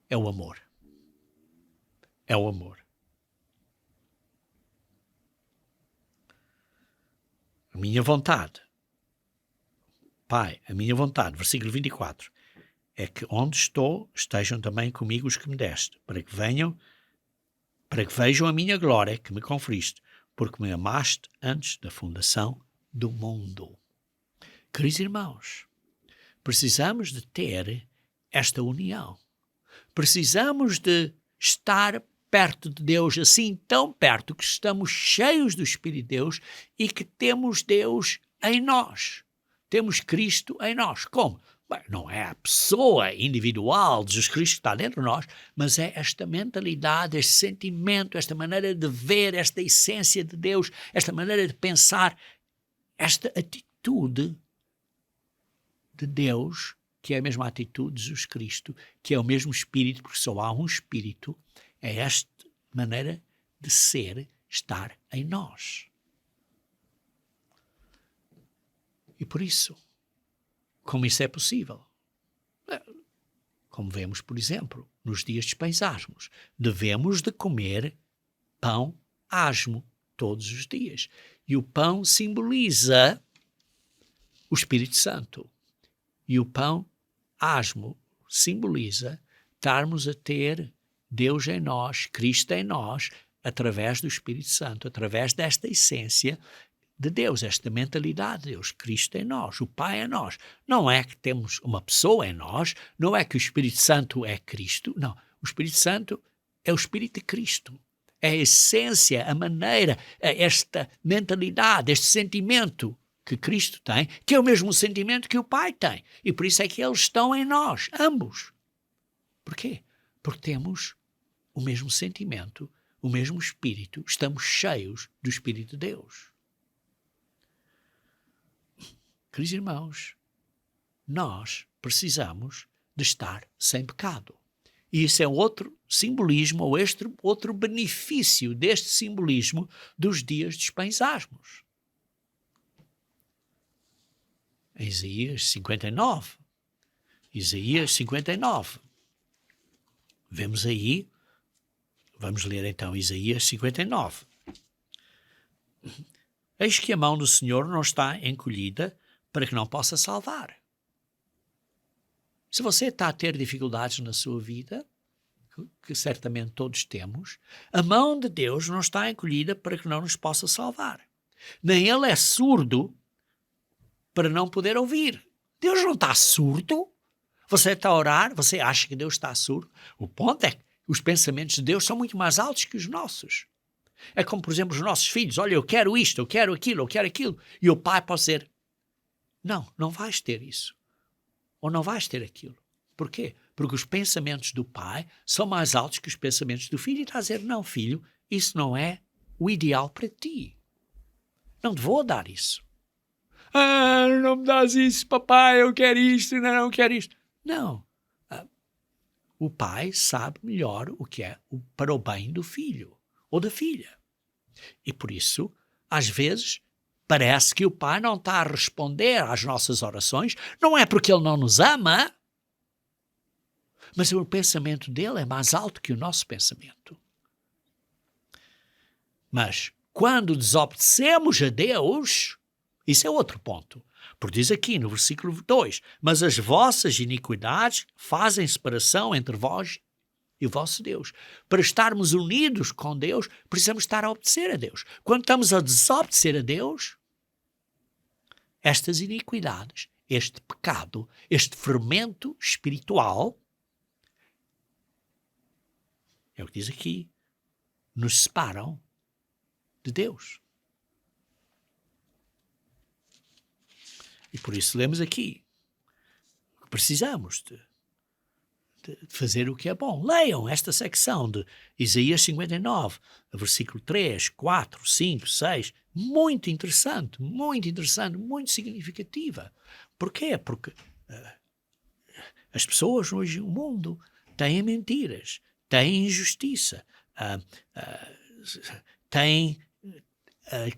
é o amor. É o amor. A minha vontade, Pai, a minha vontade, versículo 24, é que onde estou estejam também comigo os que me deste, para que vejam a minha glória que me conferiste, porque me amaste antes da fundação do mundo. Queridos irmãos, precisamos de ter esta união. Precisamos de estar perto de Deus, assim tão perto que estamos cheios do Espírito de Deus e que temos Deus em nós. Temos Cristo em nós. Como? Bem, não é a pessoa individual de Jesus Cristo que está dentro de nós, mas é esta mentalidade, este sentimento, esta maneira de ver, esta essência de Deus, esta maneira de pensar, esta atitude de Deus, que é a mesma atitude de Jesus Cristo, que é o mesmo Espírito, porque só há um Espírito, é esta maneira de ser, estar em nós. E por isso, como isso é possível? Como vemos, por exemplo, nos dias de Pães-Asmos, devemos de comer pão asmo todos os dias. E o pão simboliza o Espírito Santo. E o pão asmo simboliza estarmos a ter Deus em nós, Cristo em nós, através do Espírito Santo, através desta essência de Deus, esta mentalidade de Deus, Cristo em nós, o Pai em nós. Não é que temos uma pessoa em nós, não é que o Espírito Santo é Cristo, não. O Espírito Santo é o Espírito de Cristo. É a essência, a maneira, esta mentalidade, este sentimento que Cristo tem, que é o mesmo sentimento que o Pai tem. E por isso é que eles estão em nós, ambos. Porquê? Porque temos o mesmo sentimento, o mesmo Espírito, estamos cheios do Espírito de Deus. Queridos irmãos, nós precisamos de estar sem pecado. E isso é outro simbolismo, ou outro benefício deste simbolismo dos dias dos Pães-Asmos. Em Isaías 59. Isaías 59. Vemos aí, vamos ler então Isaías 59. Eis que a mão do Senhor não está encolhida para que não possa salvar. Se você está a ter dificuldades na sua vida, que certamente todos temos, a mão de Deus não está encolhida para que não nos possa salvar. Nem Ele é surdo para não poder ouvir. Deus não está surdo. Você está a orar, você acha que Deus está surdo. O ponto é que os pensamentos de Deus são muito mais altos que os nossos. É como, por exemplo, os nossos filhos. Olha, eu quero isto, eu quero aquilo, eu quero aquilo. E o pai pode dizer, não, não vais ter isso. Ou não vais ter aquilo. Porquê? Porque os pensamentos do pai são mais altos que os pensamentos do filho. E está a dizer, não, filho, isso não é o ideal para ti. Não te vou dar isso. Ah, não me dás isso, papai, eu quero isto, não quero isto. Não. O pai sabe melhor o que é para o bem do filho ou da filha. E por isso, às vezes, parece que o Pai não está a responder às nossas orações, não é porque Ele não nos ama, mas o pensamento dele é mais alto que o nosso pensamento. Mas quando desobedecemos a Deus, isso é outro ponto. Porque diz aqui no versículo 2, mas as vossas iniquidades fazem separação entre vós e o vosso Deus. Para estarmos unidos com Deus, precisamos estar a obedecer a Deus. Quando estamos a desobedecer a Deus, estas iniquidades, este pecado, este fermento espiritual, é o que diz aqui, nos separam de Deus. E por isso lemos aqui que precisamos de fazer o que é bom. Leiam esta secção de Isaías 59, versículo 3, 4, 5, 6. Muito interessante, muito significativa. Porquê? Porque as pessoas hoje no mundo têm mentiras, têm injustiça, têm,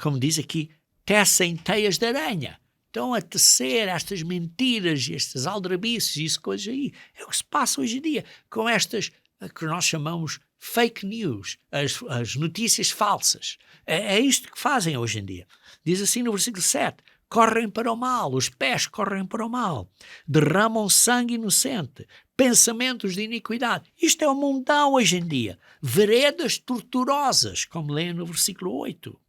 como diz aqui, tecem teias de aranha. Estão a tecer estas mentiras e estas aldrabices e isso, coisas aí. É o que se passa hoje em dia com estas que nós chamamos fake news, as notícias falsas. É isto que fazem hoje em dia. Diz assim no versículo 7, correm para o mal, os pés correm para o mal, derramam sangue inocente, pensamentos de iniquidade. Isto é o mundão hoje em dia. Veredas tortuosas, como leem no versículo 8.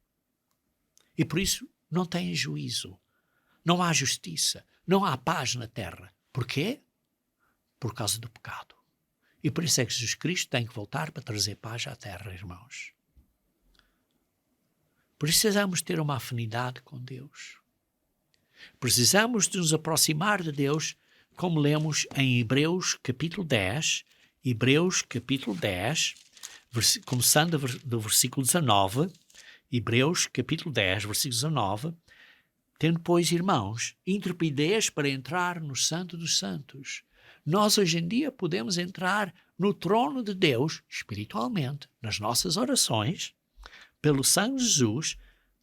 E por isso não têm juízo. Não há justiça, não há paz na terra. Porquê? Por causa do pecado. E por isso é que Jesus Cristo tem que voltar para trazer paz à terra, irmãos. Precisamos ter uma afinidade com Deus. Precisamos de nos aproximar de Deus, como lemos em Hebreus capítulo 10, começando do versículo 19, Hebreus capítulo 10, versículo 19, tendo, pois, irmãos, intrepidez para entrar no Santo dos Santos. Nós, hoje em dia, podemos entrar no trono de Deus, espiritualmente, nas nossas orações, pelo sangue de Jesus,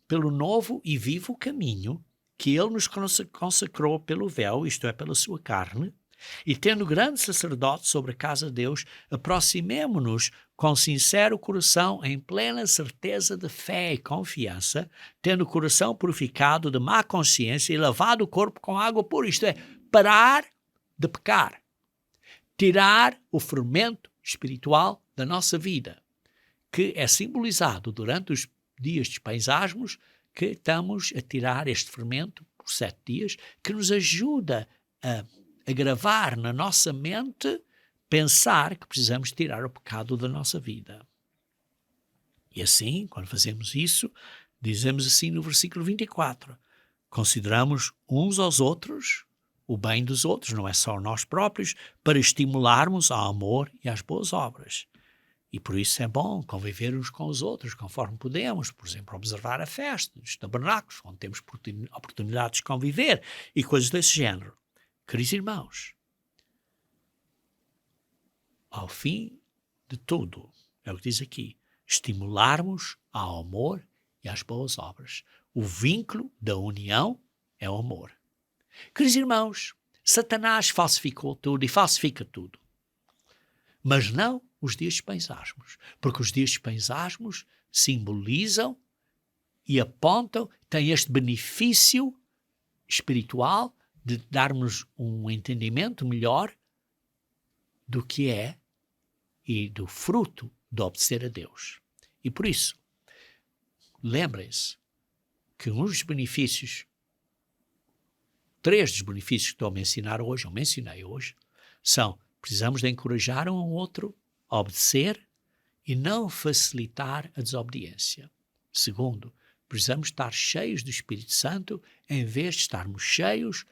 pelo novo e vivo caminho que Ele nos consacrou pelo véu, isto é, pela sua carne, e tendo grande sacerdote sobre a casa de Deus, aproximemo-nos com sincero coração, em plena certeza de fé e confiança, tendo o coração purificado de má consciência e lavado o corpo com água pura, isto é, parar de pecar, tirar o fermento espiritual da nossa vida, que é simbolizado durante os dias dos pães asmos, que estamos a tirar este fermento por 7 dias, que nos ajuda a gravar na nossa mente, pensar que precisamos tirar o pecado da nossa vida. E assim, quando fazemos isso, dizemos assim no versículo 24, consideramos uns aos outros, o bem dos outros, não é só nós próprios, para estimularmos ao amor e às boas obras. E por isso é bom conviver uns com os outros, conforme podemos, por exemplo, observar a festa dos tabernáculos, onde temos oportunidades de conviver e coisas desse género. Queridos irmãos, ao fim de tudo, é o que diz aqui, estimularmos ao amor e às boas obras. O vínculo da união é o amor. Queridos irmãos, Satanás falsificou tudo e falsifica tudo. Mas não os dias de pães asmos, porque os dias de pães asmos simbolizam e apontam, têm este benefício espiritual de darmos um entendimento melhor do que é e do fruto de obedecer a Deus. E por isso, lembrem-se que um dos benefícios, 3 dos benefícios que estou a mencionar hoje, eu mencionei hoje, são: precisamos de encorajar um ao outro a obedecer e não facilitar a desobediência. Segundo, precisamos estar cheios do Espírito Santo em vez de estarmos cheios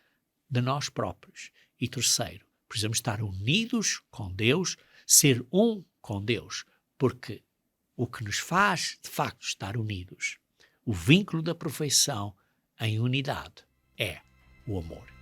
de nós próprios. E terceiro, precisamos estar unidos com Deus, ser um com Deus, porque o que nos faz, de facto, estar unidos, o vínculo da perfeição em unidade, é o amor.